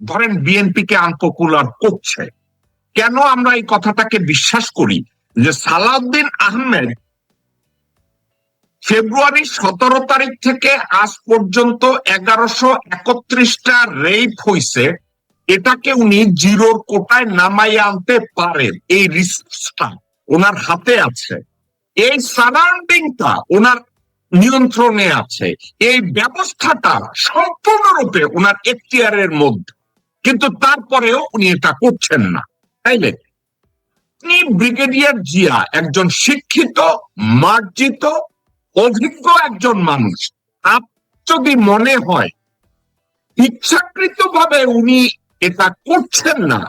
ধরেন বিএনপি কে আনপপুলার করছে, কেন আমরা এই কথাটাকে বিশ্বাস করি যে সালাউদ্দিন আহমেদ ফেব্রুয়ারি 17 তারিখ থেকে আজ পর্যন্ত 1131টা রেপ হয়েছে, এটাকে উনি জিরোর কোটায় নামাইয়া আনতে পারেন। এই রিসোর্সটা ওনার হাতে আছে, এই সারাউন্ডিংটা ওনার নিয়ন্ত্রণে আছে, এই ব্যবস্থাটা সম্পূর্ণরূপে ওনার এখতিয়ারের মধ্যে, কিন্তু তারপরেও উনি এটা করছেন না। তাইলে আপনি ব্রিগেডিয়ার জিয়া একজন শিক্ষিত, মার্জিত, অভিজ্ঞ একজন মানুষ, যদি মনে হয় ইচ্ছাকৃতভাবে উনি এটা করছেন না,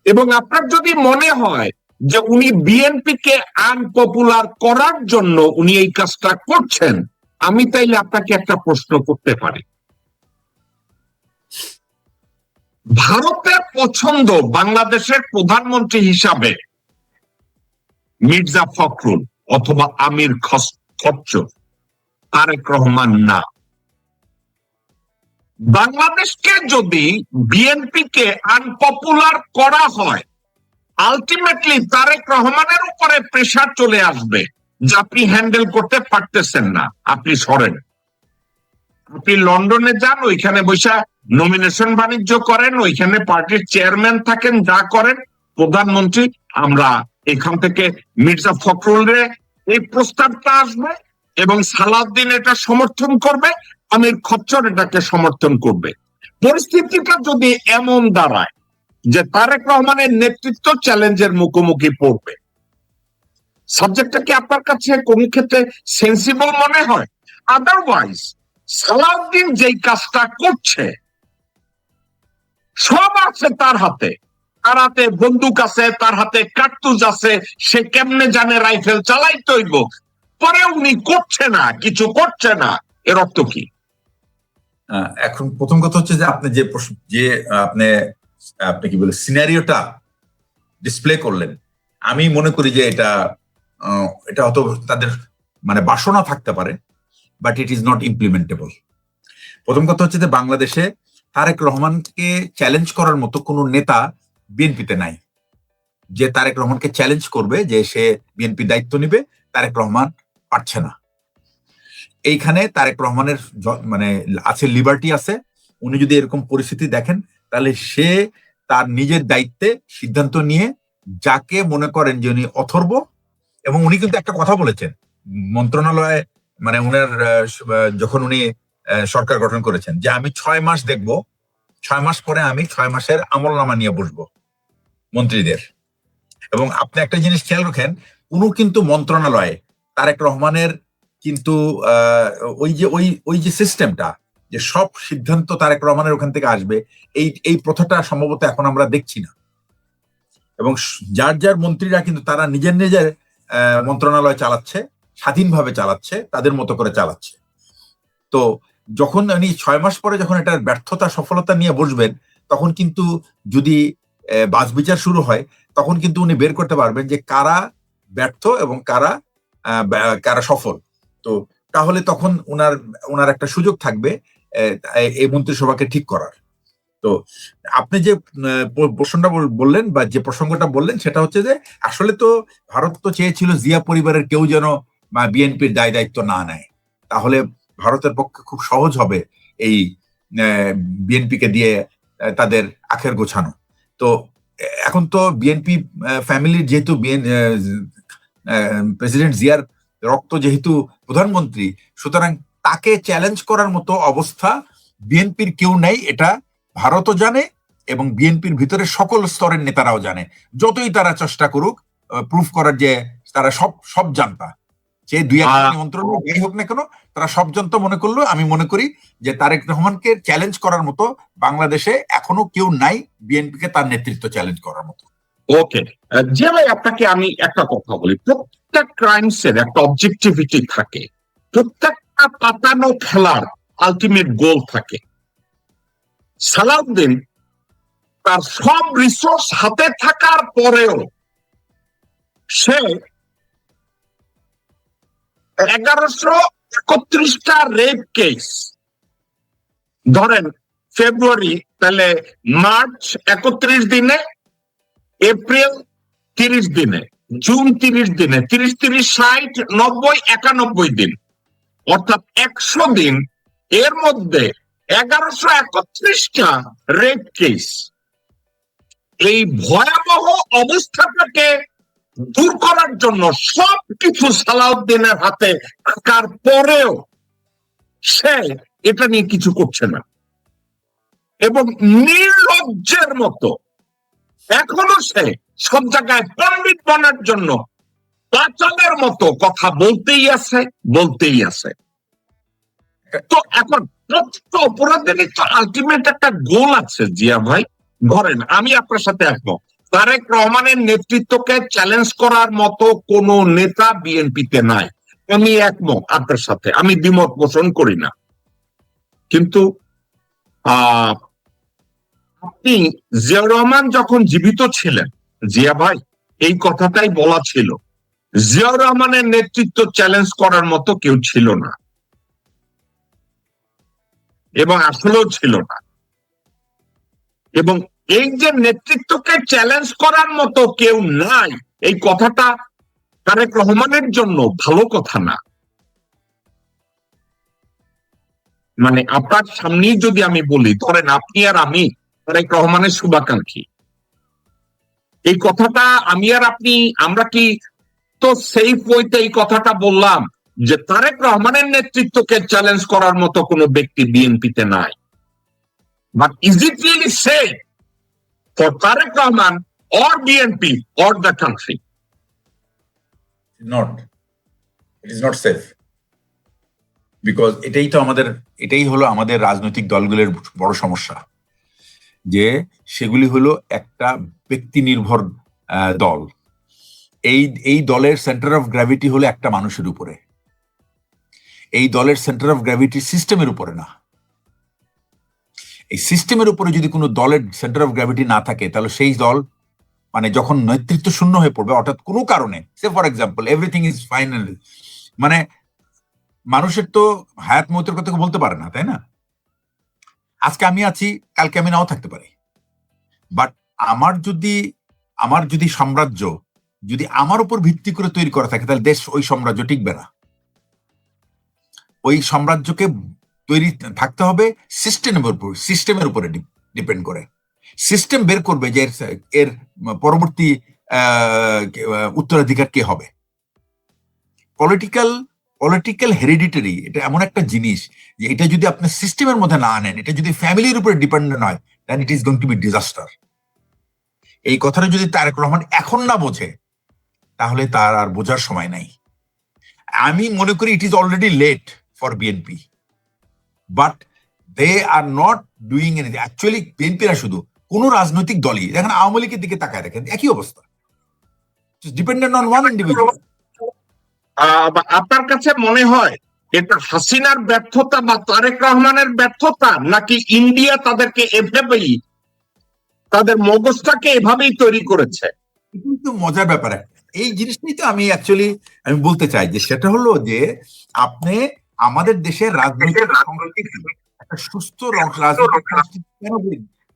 এবং আপনার যদি মনে হয় যে উনি বিএনপি কে আনপপুলার করার জন্য উনি এই কাজটা করছেন, আমি তাইলে আপনাকে একটা প্রশ্ন করতে পারি। ভারতের পছন্দ বাংলাদেশের প্রধানমন্ত্রী হিসাবে মির্জা ফখরুল অথবা আমির খচ্চর, তারেক রহমান না। বাংলাদেশকে যদি বিএনপি কে আনপপুলার করা হয়, আলটিমেটলি তারেক রহমানের উপরে প্রেসার চলে আসবে যে আপনি হ্যান্ডেল করতে পারতেছেন না, আপনি সরেন। আপনি লন্ডনে যান, ওইখানে বৈশা নমিনেশন বাণিজ্য করেন, ওইখানে পার্টির চেয়ারম্যান থাকেন, যা করেন। প্রধানমন্ত্রী, আমরা এখান থেকে মির্জা ফখরুলের এই প্রস্তাবটা আসবে এবং সালাউদ্দিন এটা সমর্থন করবে, আমির খচ্চর এটাকে সমর্থন করবে। পরিস্থিতিটা যদি এমন দাঁড়ায় যে তারেক রহমানের নেতৃত্ব চ্যালেঞ্জের মুখোমুখি পড়বে, সাবজেক্টটা কি আপনার কাছে কোন ক্ষেত্রে সেন্সিবল মনে হয়? আদারওয়াইজ সালাউদ্দিন যেই কাজটা করছে, সব আছে তার হাতে, তার হাতে বন্দুক আছে, তার হাতে কার্তুজ আছে, সে কেমনে জানে রাইফেল চালাইতে হইব, পরে উনি করছে না, কিছু করছে না, এর অর্থ কি? এখন প্রথম কথা হচ্ছে যে আপনি যে আপনি কি বলে সিনারিওটা ডিসপ্লে করলেন, আমি মনে করি যে এটা হয়তো তাদের মানে বাসনা থাকতে পারে, but it is not implementable. প্রথম কথা হচ্ছে যে বাংলাদেশে তারেক রহমানকে চ্যালেঞ্জ করার মতো কোনো নেতা বিএনপিতে নাই, যে তারেক রহমানকে চ্যালেঞ্জ করবে যে সে বিএনপি দায়িত্ব নিবে। তারেক রহমান পারছে না। এইখানে তারেক রহমানের মানে আছে, লিবার্টি আছে। উনি যদি এরকম পরিস্থিতি দেখেন, তাহলে সে তার নিজের দায়িত্বে সিদ্ধান্ত নিয়ে যাকে মনে করেন যে উনি অথর্ব, এবং উনি কিন্তু একটা কথা বলেছেন মন্ত্রণালয়ে, মানে উনার যখন উনি সরকার গঠন করেছেন, যে আমি 6 মাস দেখব, 6 মাস পরে আমি 6 মাসের আমলনামা নিয়ে বসবো মন্ত্রীদের। এবং আপনি একটা জিনিস খেয়াল রাখেন, উনি কিন্তু মন্ত্রণালয়ে তারেক রহমানের কিন্তু ওই যে সিস্টেমটা, যে সব সিদ্ধান্ত তারেক রহমানের ওখান থেকে আসবে, এই প্রথাটা সম্ভবত এখন আমরা দেখছি না। এবং যার যার মন্ত্রীরা কিন্তু তারা নিজের নিজের মন্ত্রণালয় চালাচ্ছে, স্বাধীনভাবে চালাচ্ছে, তাদের মতো করে চালাচ্ছে। তো যখন উনি 6 মাস পরে যখন এটার ব্যর্থতা সফলতা নিয়ে বসবেন, তখন কিন্তু যদি বাছবিচার শুরু হয়, তখন কিন্তু উনি বের করতে পারবেন যে কারা ব্যর্থ এবং কারা সফল। তো তাহলে তখন উনার একটা সুযোগ থাকবে এই মন্ত্রিসভাকে ঠিক করার। তো আপনি যে প্রশ্নটা বললেন বা যে প্রসঙ্গটা বললেন, সেটা হচ্ছে যে আসলে তো ভারত তো চেয়েছিল জিয়া পরিবারের কেউ যেন বিএনপির দায় দায়িত্ব না নেয়, তাহলে ভারতের পক্ষে খুব সহজ হবে এই বিএনপিকে দিয়ে তাদের আখের গোছানো। তো এখন তো বিএনপি ফ্যামিলির যেহেতু প্রেসিডেন্ট জিয়ার রক্ত যেহেতু প্রধানমন্ত্রী, সুতরাং তাকে চ্যালেঞ্জ করার মতো অবস্থা বিএনপির কেউ নেই, এটা ভারতও জানে এবং বিএনপির ভিতরে সকল স্তরের নেতারাও জানে। যতই তারা চেষ্টা করুক প্রুফ করার যে তারা সব জানতা, যে 2-1 নিমন্ত্রণ যাই হোক না কেন, তারা সব জানতো মনে করলো, আমি মনে করি যে তারেক রহমানকে চ্যালেঞ্জ করার মতো বাংলাদেশে এখনো কেউ নাই বিএনপিকে তার নেতৃত্ব চ্যালেঞ্জ করার মতো। ওকে, যে ভাই আপনাকে আমি একটা কথা বলি, প্রত্যেক ক্রাইমসের একটা অবজেক্টিভিটি থাকে, প্রত্যেকটা পাতানো খেলার আলটিমেট গোল থাকে। সালাউদ্দিন তার সব রিসোর্স হাতে থাকার পরেও সে 1131টা রেপ কেস, ধরেন ফেব্রুয়ারি তাহলে মার্চ 31 দিনে, এপ্রিল 30 দিনে, জুন 30 দিনে, 30, 30, 60, 90, 91 দিন, অর্থাৎ 100 দিন। এর মধ্যে 1131টা রেপ কেস। এই ভয়াবহ অবস্থাটাকে দূর করার জন্য সবকিছু সালাউদ্দিনের হাতে থাকার পরেও সে এটা নিয়ে কিছু করছে না, এবং নির্লজ্জের মতো এখনো সে সব জায়গায় পণ্ডিত বনার জন্য পাচালের মতো কথা বলতেই আছে। তো এখন প্রত্যেকটা অপরাধেরই তো আলটিমেট একটা গোল আছে জিয়া ভাই। ধরেন আমি আপনার সাথে একমত, তারেক রহমানের নেতৃত্বকে চ্যালেঞ্জ করার মতো কোন নেতা বিএনপিতে নাই, আমি একমত আপনার সাথে, আমি দ্বিমত পোষণ করি না। কিন্তু আপনি জিয়াউর রহমান যখন জীবিত ছিলেন জিয়া ভাই, এই কথাটাই বলা ছিল, জিয়াউর রহমানের নেতৃত্ব চ্যালেঞ্জ করার মতো কেউ ছিল না, এবং আসলেও ছিল না। এবং এই যে নেতৃত্বকে চ্যালেঞ্জ করার মতো কেউ নাই, এই কথাটা তারেক রহমানের জন্য ভালো কথা না। মানে আপনার সামনেই যদি আমি বলি, ধরেন আপনি আর আমি তারেক রহমানের শুভাকাঙ্ক্ষী, এই কথাটা আমি আর আপনি, আমরা কি তো সেফ ওয়েতে এই কথাটা বললাম যে তারেক রহমানের নেতৃত্বকে চ্যালেঞ্জ করার মতো কোনো ব্যক্তি বিএনপিতে নাই? But is it really safe for Tarique Rahman or BNP or the country? Not. It is not safe. Because এটাই হলো আমাদের রাজনৈতিক দলগুলোর বড় সমস্যা, সেগুলি হলো একটা ব্যক্তি নির্ভর দল। এই দলের সেন্টার অফ গ্র্যাভিটি হলো একটা মানুষের উপরে। এই দলের সেন্টার অফ গ্র্যাভিটি সিস্টেমের উপরে না। এই সিস্টেমের উপরে যদি কোনো দলের সেন্টার অফ গ্র্যাভিটি না থাকে, তাহলে সেই দল মানে যখন নেতৃত্ব শূন্য হয়ে পড়বে, অর্থাৎ কোনো কারণে, সে for example everything is final, মানে মানুষের তো হায়াত মৌতের কথা বলতে পারে না, তাই না? আজকে আমি আছি, কালকে আমি নাও থাকতে পারি। বাট আমার যদি সাম্রাজ্য যদি আমার উপর ভিত্তি করে তৈরি করা থাকে, তাহলে দেশ ওই সাম্রাজ্য টিকবে না। ওই সাম্রাজ্যকে তৈরি থাকতে হবে সিস্টেমের উপরে ডিপেন্ড করে। সিস্টেম বের করবে যে এর পরবর্তী উত্তরাধিকার কে হবে। পলিটিক্যাল হেরিডিটারি এটা এমন একটা জিনিস যে এটা যদি আপনি সিস্টেমের মধ্যে না আনেন, এটা যদি ফ্যামিলির উপরে ডিপেন্ডেন্ট হয়, then it is going to be disaster. এই কথাটা যদি তারেক রহমান এখন না বোঝে, তাহলে তার আর বোঝার সময় নাই। আমি মনে করি it is already late for BNP, but they are not doing anything. Actually বিএনপিরা শুধু কোন রাজনৈতিক দলই দেখেন, আওয়ামী লীগের দিকে তাকায় দেখেন, একই অবস্থা, ডিপেন্ডেন্ট অন ওয়ান ইন্ডিভিজুয়াল। আপনার কাছে মনে হয় এটা হাসিনার ব্যর্থতা বা তারেক রহমানের ব্যর্থতা, নাকি ইন্ডিয়া তাদেরকে এভাবেই, তাদের মগজটাকে এভাবেই তৈরি করেছে? কিন্তু মজার ব্যাপার এই জিনিসটাই তো আমি বলতে চাই, যে সেটা হলো যে আপনি আমাদের দেশের রাজনৈতিক একটা সুস্থ রাজনৈতিক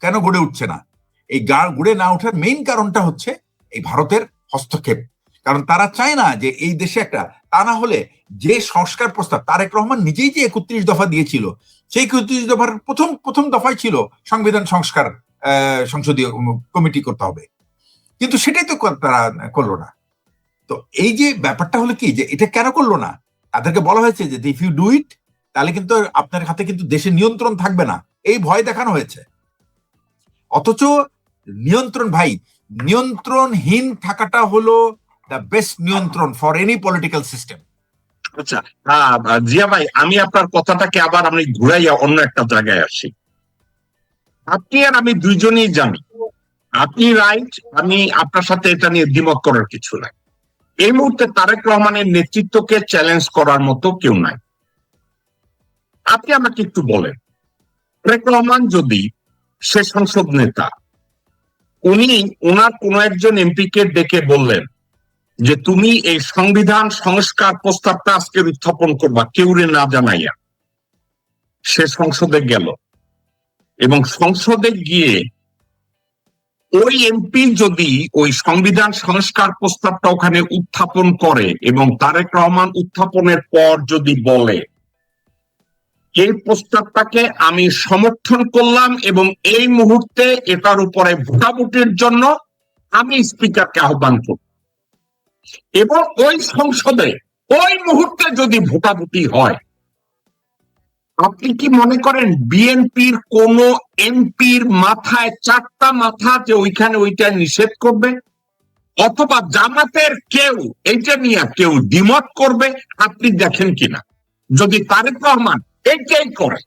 কেন গড়ে উঠছে না? এই গড়ে না ওঠার মেইন কারণটা হচ্ছে এই ভারতের হস্তক্ষেপ। কারণ তারা চায় না যে এই দেশে একটা, তা না হলে যে সংস্কার প্রস্তাব তারেক রহমান নিজেই যে 31 দফা দিয়েছিল, সেই 31 দফার প্রথম দফায় ছিল সংবিধান সংস্কার সংসদীয় কমিটি করতে হবে, কিন্তু সেটাই তো তারা করলো না। তো এই যে ব্যাপারটা হলো কি, যে এটা কেন করলো না? তাদেরকে বলা হয়েছে যে ইফ ইউ ডু ইট, তাহলে কিন্তু আপনার হাতে কিন্তু দেশের নিয়ন্ত্রণ থাকবে না, এই ভয় দেখানো হয়েছে। অথচ নিয়ন্ত্রণহীন থাকাটা হলো দ্য বেস্ট নিয়ন্ত্রণ ফর এনি পলিটিক্যাল সিস্টেম। আচ্ছা জিয়া ভাই, আমি আপনার কথাটাকে আবার আমি ঘুরাইয়া অন্য একটা জায়গায় আসি। আপনি আর আমি দুইজনেই জানি আপনি রাইট, আমি আপনার সাথে এটা নিয়ে দ্বিমত করার কিছু নাই। এই মুহূর্তে তারেক রহমানের নেতৃত্বকে চ্যালেঞ্জ করার মতো কেউ নাই। আপনি আমাকে একটু বলেন, তারেক রহমান যদি সে সংসদ নেতা, উনি ওনার কোন একজন এমপিকে ডেকে বললেন যে তুমি এই সংবিধান সংস্কার প্রস্তাবটা আজকে উত্থাপন করবা কেউরে না জানাইয়া, সে সংসদে গেল, এবং সংসদে গিয়ে ওই এমপি যদি ওই সংবিধান সংস্কার প্রস্তাবটা ওখানে উত্থাপন করে এবং তারেক রহমান উত্থাপনের পর যদি বলে এই প্রস্তাবটাকে আমি সমর্থন করলাম এবং এই মুহূর্তে এটার উপরে ভোটাভুটির জন্য আমি স্পিকারকে আহ্বান করব, এবং ওই সংসদে ওই মুহূর্তে যদি ভোটাভুটি হয়, আপনি কি মনে করেন বিএনপির কোন এমপির মাথায় চারটা মাথা যে ওইখানে ওইটা নিষেধ করবে? অথবা জামাতের কেউ এইটা নিয়ে কেউ দ্বিমত করবে? আপনি দেখেন কিনা যদি তারেক রহমান এইটাই করে।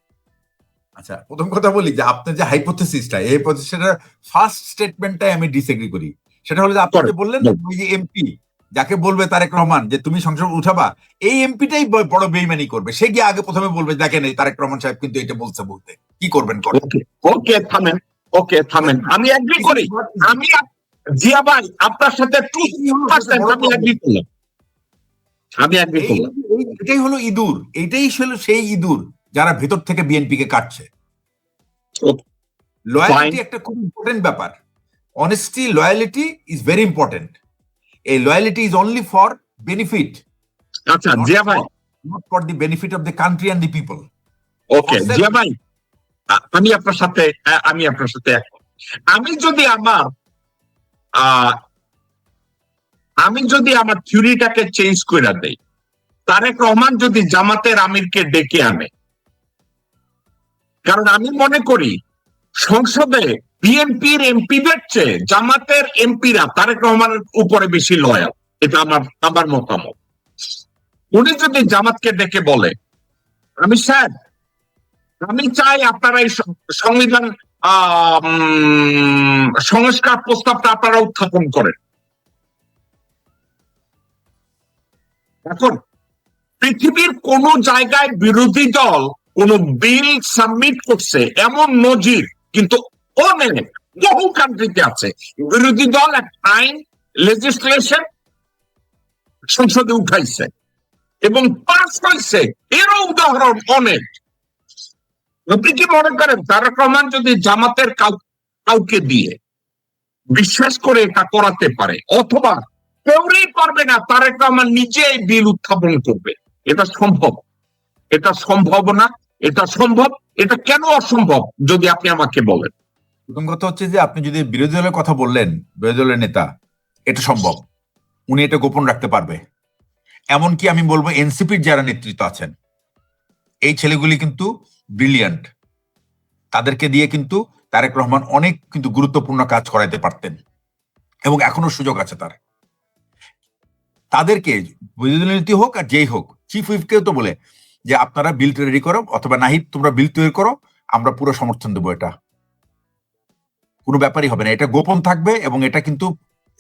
আচ্ছা, প্রথম কথা বলি যে আপনার যে হাইপোথেসিসটা, এই হাইপোথেসিসটার ফার্স্ট স্টেটমেন্টটাই আমি ডিসএগ্রি করি। সেটা হলো যে আপনি যে বললেন না, ওই যে এমপি যাকে বলবে তারেক রহমান যে তুমি সংসদ উঠাবা, এই এমপিটাই বড় বেইমানি করবে। সে গিয়ে আগে প্রথমে বলবে দেখেন এই তারেক রহমান সাহেব কিন্তু এটা বলতে কি করবেন করেন। ওকে থামেন, ওকে থামেন, আমি এগ্রি করি। আমি জিয়া ভাই আপনার সাথে আমি এগ্রি করলাম, আমি এগ্রি করলাম। এটাই হলো ইঁদুর, এইটাই হলো সেই ইঁদুর যারা ভেতর থেকে বিএনপি কে কাটছে। লয়ালিটি একটা খুব ইম্পর্টেন্ট ব্যাপার। Honesty, loyalty is very important. এই loyalty is only for benefit, আচ্ছা জিয়া ভাই, not for the benefit of the country and the people. Okay Zia ভাই, আমি আপনার সাথে একমত। আমি যদি আমার থিওরিটাকে চেঞ্জ করে দেই, তারেক রহমান যদি জামাতের আমিরকে ডেকে আনে, কারণ আমি মনে করি সংসদে বিএনপির এমপিদের চেয়ে জামাতের এমপিরা তারেক রহমানের উপরে বেশি লয়াল, এটা আমার মতামত। উনি যদি জামাতকে ডেকে বলে আমি স্যার আমি চাই আপনারা এই সংবিধান সংস্কার প্রস্তাবটা আপনারা উত্থাপন করেন, এখন পৃথিবীর কোন জায়গায় বিরোধী দল কোন বিল সাবমিট করছে এমন নজির কিন্তু অনেক বহু কান্ট্রিতে আছে। বিরোধী দল এক আইন লেজিসলেশন সংসদে উঠাইছে এবং পাস হয়েছে, এরও উদাহরণ অনেক। আপনি কি মনে করেন তারেক রহমান যদি জামাতের কাউকে দিয়ে বিশ্বাস করে এটা করাতে পারে, অথবা কেউই পারবে না, তারেক রহমান নিজে এই বিল উত্থাপন করবে? এটা সম্ভব? এটা সম্ভব না, এটা সম্ভব। এটা কেন অসম্ভব যদি আপনি আমাকে বলেন? প্রথম কথা হচ্ছে যে আপনি যদি বিরোধী দলের কথা বললেন, বিরোধী দলের নেতা, এটা সম্ভব, উনি এটা গোপন রাখতে পারবে। এমনকি আমি বলবো এনসিপির যারা নেতৃত্ব আছেন, এই ছেলেগুলি কিন্তু ব্রিলিয়ান্ট, তাদেরকে দিয়ে কিন্তু তারেক রহমান অনেক কিন্তু গুরুত্বপূর্ণ কাজ করাইতে পারতেন এবং এখনো সুযোগ আছে তার। তাদেরকে বিরোধী নীতি হোক আর যেই হোক, চিফ হুইপকেও তো বলে যে আপনারা বিল রেডি করো, অথবা নাহিদ তোমরা বিল তৈরি করো, আমরা পুরো সমর্থন দেবো। এটা কোনো ব্যাপারই হবে না, এটা গোপন থাকবে এবং এটা কিন্তু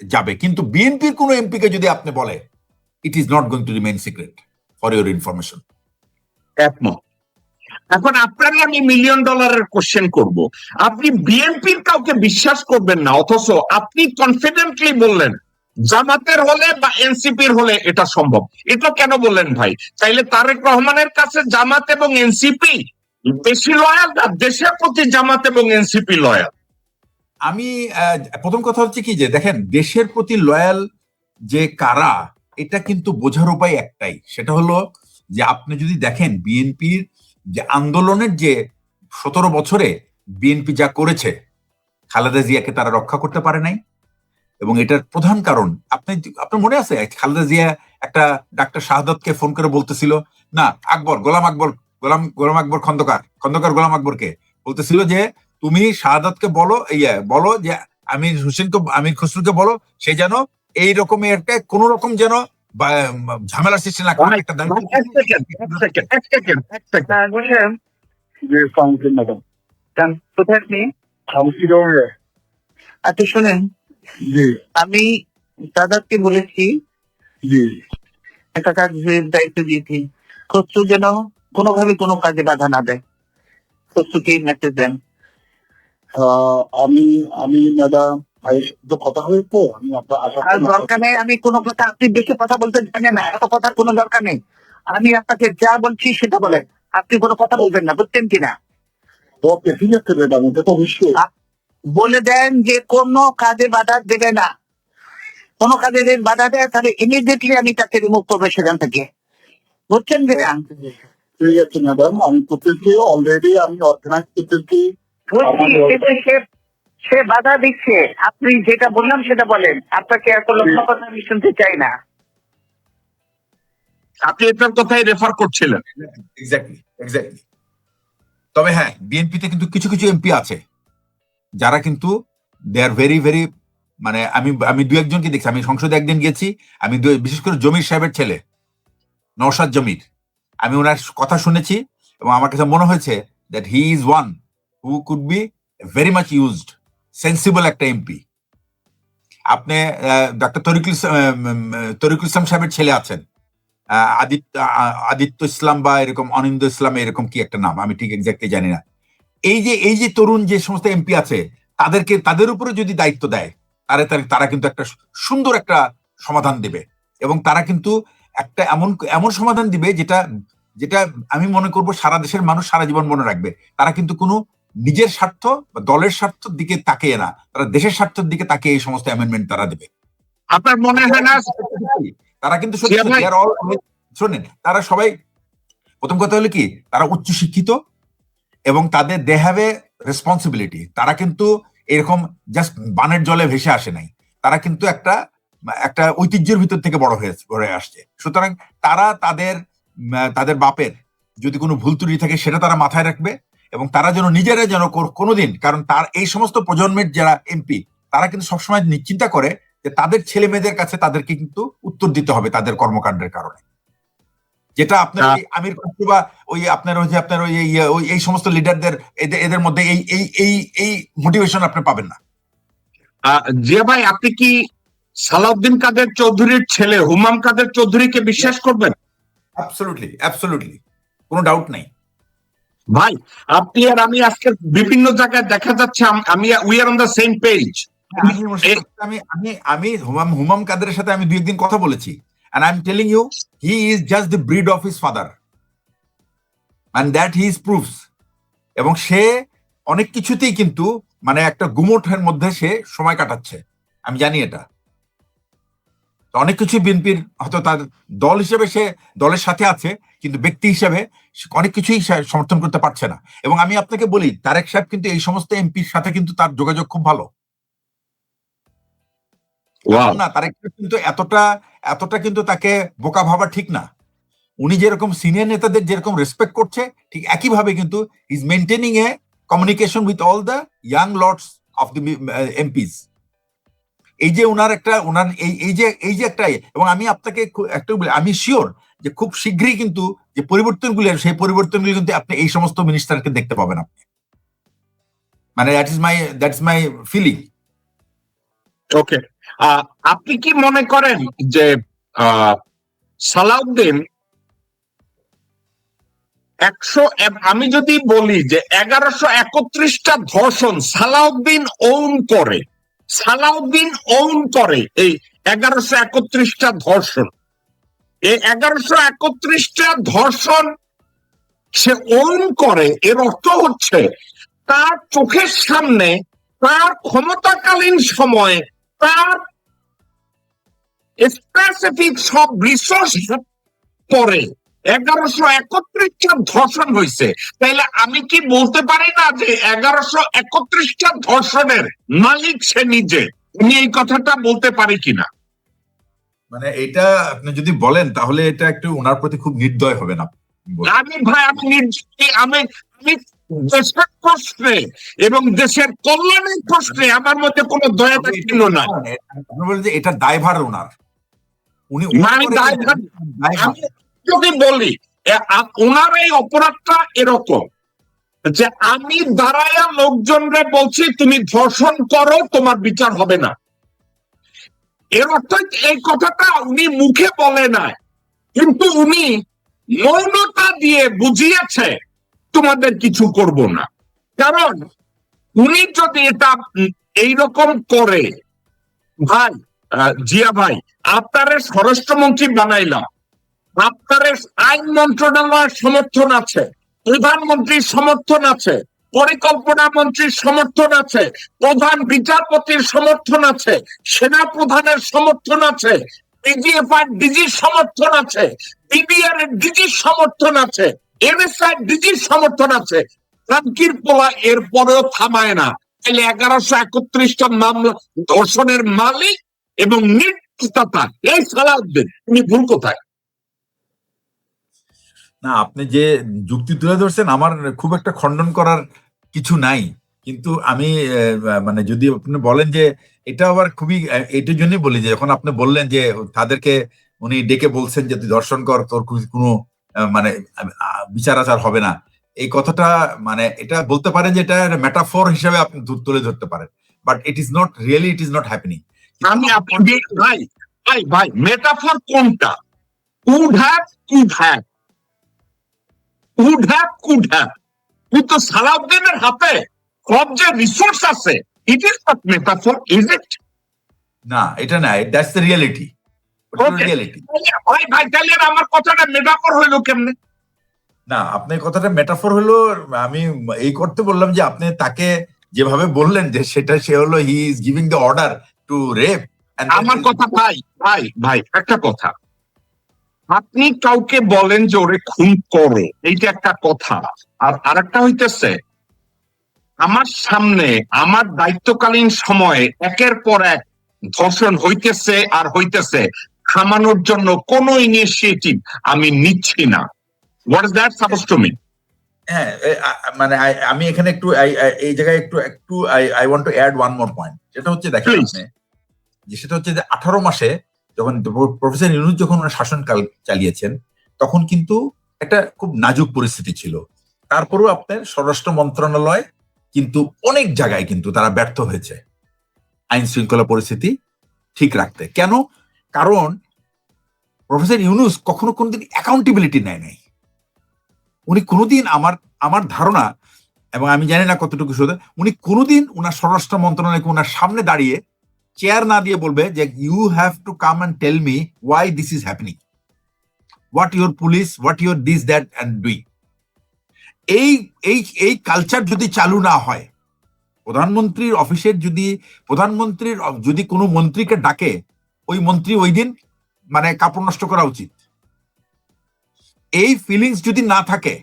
যাবে। কিন্তু বিএনপির কোনো এমপিকে যদি আপনি বলে, it is not going to remain secret, for your information. একমত। এখন আপনারই আমি $1,000,000 কোশ্চেন করব, আপনি বিএনপির কাউকে বিশ্বাস করবেন না, অথচ আপনি কনফিডেন্টলি বললেন জামাতের হলে বা এনসিপির হলে এটা সম্ভব। এটা কেন বললেন ভাই? চাইলে তারেক রহমানের কাছে জামাত এবং এনসিপি বেশি লয়াল, না দেশের প্রতি জামাত এবং এনসিপি লয়াল? আমি প্রথম কথা হচ্ছে কি যে দেখেন, দেশের প্রতি লয়াল যে কারা, এটা কিন্তু বোঝার উপায় একটাই, সেটা হলো যে আপনি যদি দেখেন বিএনপির যে আন্দোলনের যে 17 বছরে বিএনপি যা করেছে, খালেদা জিয়াকে তারা রক্ষা করতে পারে নাই। এবং এটার প্রধান কারণ আপনার মনে আছে, খালেদা জিয়া একটা ডাক্তার শাহাদাতকে ফোন করে বলতেছিল না, গোলাম আকবর খন্দকার গোলাম আকবরকে বলতেছিল যে তুমি শাহাদাতকে বলো যে আমির খসরুকে বলো সে যেন এই রকমের একটা কোন রকম যেন ঝামেলার সৃষ্টি না করে। আচ্ছা শোনেন, আমি দাদাকে বলেছি একটা কাজের দায়িত্ব দিয়েছি, খসরু যেন কোনোভাবে কোনো কাজে বাধা না দেয়, খসরুকে মেসেজ দেন। আমি দাদা কথা হয়েছে, দরকার নেই, আমি কোনো কথা আপনি বেশি কথা বলতে জানেন না, এত কথার কোনো দরকার নেই। আমি আপনাকে যা বলছি সেটা বলেন, আপনি কোনো কথা বলবেন না, বুঝছেন কিনা? ওকে ঠিক আছে ম্যাডাম, এটা তো অবশ্যই। বলে দেন যে কোনো কাজে বাধা দেবে না, কোনো কাজে যদি বাধা দেয় তাহলে ইমিডিয়েটলি আমি তাকে রিমুভ করবো সেখান থেকে, বুঝছেন ভাইয়া? ঠিক আছে ম্যাডাম, আমি করতেছি, অলরেডি আমি অর্গানাইজ করতেছি। বলছি কিন্তু সে বাধা দিচ্ছে, আপনি যেটা বললাম সেটা বলেন, আপনাকে এত লক্ষ কথা আমি শুনতে চাই না। আপনি এটার কথাই রেফার করছিলেন। এক্স্যাক্টলি। তবে হ্যাঁ, বিএনপিতে কিন্তু কিছু কিছু এমপি আছে যারা কিন্তু দে আর ভেরি ভেরি, মানে আমি দু একজনকে দেখছি, আমি সংসদে একদিন গেছি, আমি বিশেষ করে জমির সাহেবের ছেলে নওশাদ জমির, আমি ওনার কথা শুনেছি এবং আমার কাছে মনে হয়েছে that he is one who could be very much used, sensible একটা এমপি। আপনি ডক্টর তরিকুল ইসলাম সাহেবের ছেলে আছেন, আদিত্য ইসলাম বা এরকম অনিন্দ ইসলাম, এরকম কি একটা নাম, আমি ঠিক এক্স্যাক্টলি জানি না। এই যে তরুণ যে সমস্ত এমপি আছে, তাদের উপরে যদি দায়িত্ব দেয়, তারা কিন্তু একটা সুন্দর একটা সমাধান দেবে, এবং তারা কিন্তু একটা এমন সমাধান দিবে যেটা আমি মনে করবো সারা দেশের মানুষ সারা জীবন মনে রাখবে। তারা কিন্তু কোনো নিজের স্বার্থ বা দলের স্বার্থের দিকে তাকিয়ে না, তারা দেশের স্বার্থের দিকে তাকিয়ে এই সমস্ত অ্যামেন্ডমেন্ট তারা দেবে। আপনার মনে হয় না তারা কিন্তু শোনেন, তারা সবাই, প্রথম কথা হলো কি, তারা উচ্চ শিক্ষিত এবং তাদের দে হ্যাভ এ রেসপন্সিবিলিটি। তারা কিন্তু এরকম জাস্ট বানের জলে ভেসে আসে নাই, তারা কিন্তু একটা ঐতিহ্যের ভিতর থেকে বড় হয়ে আসছে। সুতরাং তারা তাদের বাপের যদি কোনো ভুল ত্রুটি থাকে সেটা তারা মাথায় রাখবে, এবং তারা যেন নিজেরা যেন কোনোদিন, কারণ তার এই সমস্ত প্রজন্মের যারা এমপি তারা কিন্তু সবসময় চিন্তা করে যে তাদের ছেলে মেয়েদের কাছে তাদেরকে কিন্তু উত্তর দিতে হবে তাদের কর্মকাণ্ডের কারণে, যেটা আপনার আমির খসরু বা ওই আপনার এই সমস্ত লিডারদের এদের মধ্যে এই মোটিভেশন আপনি পাবেন না। জিয়া ভাই, আপনি কি সালাউদ্দিন কাদের চৌধুরীর ছেলে হুমাম কাদের চৌধুরীকে বিশ্বাস করবেন? অ্যাবসলিউটলি, কোনো ডাউট নাই ভাই। আপনি আর আমি আজকে বিভিন্ন জায়গায় দেখা যাচ্ছে we are on the same page. আমি হুমাম কাদের সাথে আমি 2 একদিন কথা বলেছি, and I'm telling you he is just the breed of his father and that he is proofs, এবং সে অনেক কিছুতেই কিন্তু মানে একটা গুমোটের মধ্যে সে সময় কাটাচ্ছে, আমি জানি এটা। অনেক কিছু বিএনপির হয়তো তার দল হিসেবে সে দলের সাথে আছে, কিন্তু ব্যক্তি হিসেবে অনেক কিছুই সমর্থন করতে পারছে না। এবং আমি আপনাকে বলি, তারেক সাহেব কিন্তু এই সমস্ত এমপির সাথে কিন্তু তার যোগাযোগ খুব ভালো না। তারেক সাহেব কিন্তু এতটা কিন্তু তাকে বোকা ভাবা ঠিক না। উনি যেরকম সিনিয়র নেতাদের যেরকম রেসপেক্ট করছে, ঠিক একইভাবে কিন্তু is maintaining a communication with all the young lords of the MPs. এই যে ওনার এই যে একটা, এবং আমি আপনাকে একটা আমি শিওর যে খুব শীঘ্রই কিন্তু যে পরিবর্তনগুলি, সেই পরিবর্তনগুলি কিন্তু আপনি এই সমস্ত মিনিস্টারকে দেখতে পাবেন আপনি, মানে দ্যাটস মাই ফিলিং। ওকে, আপনি কি মনে করেন যে সালাউদ্দিন আমি যদি বলি যে 1131টা ধর্ষণ সালাউদ্দিন ওন করে এই 1131টা ধর্ষণ, এই 1131টা ধর্ষণ সে ওন করে, এর অর্থ হচ্ছে তার চোখের সামনে তার ক্ষমতাকালীন সময়ে তার স্পেসিফিক সব রিসোর্স পরে 1131টা ধর্ষণ হয়েছে। তাইলে আমি কি বলতে পারি না যে 1131টা ধর্ষণের মালিক সে নিজে? উনি এই কথাটা বলতে পারি কিনা? মানে এটা আপনি যদি বলেন তাহলে এটা একটু ওনার প্রতি খুব নির্দয় হবে না। আমি দেশের প্রশ্নে এবং দেশের কল্যাণের প্রশ্নে আমার মধ্যে কোনো দয়া দাক্ষিণ্য নাই। এটা দায়ভার ওনার, উনি যদি বলি ওনার এই অপরাধটা এরকম যে আমি দাঁড়াইয়া লোকজনরে বলছি তুমি ধর্ষণ করো, তোমার বিচার হবে না, এর অর্থ এই কথাটা উনি মুখে বলে নাই, কিন্তু উনি মৌনতা দিয়ে বুঝিয়েছে তোমাদের কিছু করব না। কারণ উনি যদি এটা এইরকম করে, ভাই জিয়া ভাই, আপনারে স্বরাষ্ট্রমন্ত্রী বানাইলাম, আপনার আইন মন্ত্রণালয়ের সমর্থন আছে, প্রধানমন্ত্রীর সমর্থন আছে, পরিকল্পনা মন্ত্রীর সমর্থন আছে, প্রধান বিচারপতির সমর্থন আছে, সেনা প্রধানের সমর্থন আছে, পিজিএফআই ডিজির সমর্থন আছে, পিবিআর এর ডিজির সমর্থন আছে, এনএসআই ডিজির সমর্থন আছে। রামকির পোলা এরপরেও থামায় না। তাহলে 1131টা মামলা ধর্ষণের মালিক এবং নির্দেশদাতা এই সালাউদ্দিন, তুমি ভুল কোথায়? না, আপনি যে যুক্তি তুলে ধরছেন আমার খুব একটা খণ্ডন করার কিছু নাই, কিন্তু আমি মানে যদি আপনি বলেন যে এটা আবার খুবই, এটার জন্যই বলি যে যখন আপনি বললেন যে তাদেরকে উনি ডেকে বলছেন যে তুই ধর্ষণ কর, তোর কোনো মানে বিচার আচার হবে না, এই কথাটা মানে এটা বলতে পারেন যে এটা মেটাফোর হিসেবে আপনি তুলে ধরতে পারেন, but it is not really, it is not happening. আমি ভাই ভাই ভাই মেটাফর কোনটা? Could have, could have, could have, could have. কিন্তু সালাউদ্দিনের হাতে সব যে রিসোর্স আছে, it is not metaphor, is it? না, এটা না, দ্যাটস দ্য রিয়েলিটি, রিয়েলিটি। ভাই ভাই তাহলে আমার কথাটা মেটাফর হইলো কেমনে? না, আপনার কথাটা মেটাফোর হলো, আমি এই করতে বললাম যে আপনি তাকে যেভাবে বললেন যে সেটা সে হলো he is giving the order to rape. আমার কথা ভাই ভাই ভাই একটা কথা, আপনি কাউকে বলেন যে ওরে খুন করো, এইটা একটা কথা। আর আরেকটা হইতেছে আমার সামনে আমার দায়িত্বকালীন সময়ে একের পর এক ধর্ষণ হইতেছে আর হইতেছে, থামানোর জন্য কোনো ইনিশিয়েটিভ আমি নিচ্ছি না। What is that suppose to mean? হ্যাঁ, মানে আমি এখানে একটু এই জায়গায় একটু একটু I want to add one more point, যেটা হচ্ছে দেখেন আপনি, যে সেটা হচ্ছে যে 18 মাসে যখন প্রফেসর ইউনূস যখন ওনার শাসনকাল চালিয়েছেন তখন কিন্তু একটা খুব নাজুক পরিস্থিতি ছিল। তারপরেও আপনার স্বরাষ্ট্র মন্ত্রণালয় কিন্তু অনেক জায়গায় কিন্তু তারা ব্যর্থ হয়েছে আইন শৃঙ্খলা পরিস্থিতি ঠিক রাখতে। কেন? কারণ প্রফেসর ইউনূস কখনো কোনোদিন অ্যাকাউন্টেবিলিটি নেয় নাই। উনি কোনোদিন আমার ধারণা, এবং আমি জানি না কতটুকু শুধু, উনি কোনোদিন ওনার স্বরাষ্ট্র মন্ত্রণালয়কে ওনার সামনে দাঁড়িয়ে চেয়ার না দিয়ে বলবে যে you have to come and tell me why this is happening, what your police, what your this that and doing. এই কালচার যদি চালু না হয়, প্রধানমন্ত্রীর অফিসের যদি কোনো মন্ত্রীকে ডাকে, ওই মন্ত্রী ওই দিন মানে কাপড় নষ্ট করা উচিত। এই ফিলিংস যদি না থাকে,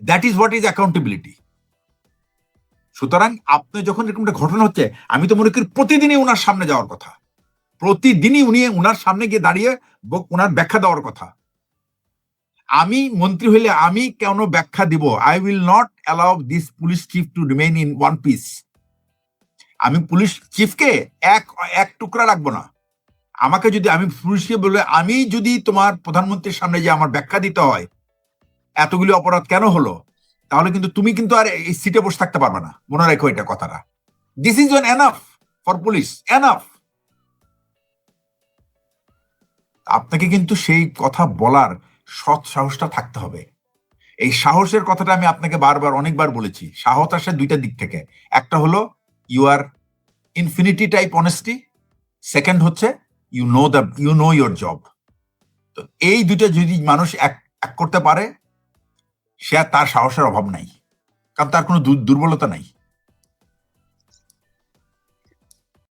that is what is accountability. সুতরাং আপনি যখন এরকম একটা ঘটনা হচ্ছে, আমি তো মনে করি প্রতিদিনই ওনার সামনে যাওয়ার কথা, প্রতিদিনই উনি ওনার সামনে গিয়ে দাঁড়িয়ে ওনার ব্যাখ্যা দেওয়ার কথা। আমি মন্ত্রী হইলে আমি কেন ব্যাখ্যা দিব? I will not allow this police chief to remain in one piece. আমি পুলিশ চিফকে এক টুকরা রাখবো না। আমাকে যদি, আমি পুলিশকে বললে, আমি যদি তোমার প্রধানমন্ত্রীর সামনে যে আমার ব্যাখ্যা দিতে হয় এতগুলি অপরাধ কেন হলো, তাহলে কিন্তু তুমি কিন্তু আর এই সিটে বসে থাকতে পারবে না। মনে রাখো এটা কথাটা। This is enough for police, enough. আপনাকে কিন্তু সেই কথা বলার সৎ সাহসটা থাকতে হবে। এই সাহসের কথাটা আমি আপনাকে বারবার অনেকবার বলেছি। সাহস আসে দুইটা দিক থেকে। একটা হলো you are infinity type honesty, second হচ্ছে ইউ নো ইউর জব। তো এই দুইটা যদি মানুষ এক করতে পারে, সে তার সাহসের অভাব নাই, কারণ তার কোনো দুর্বলতা নাই।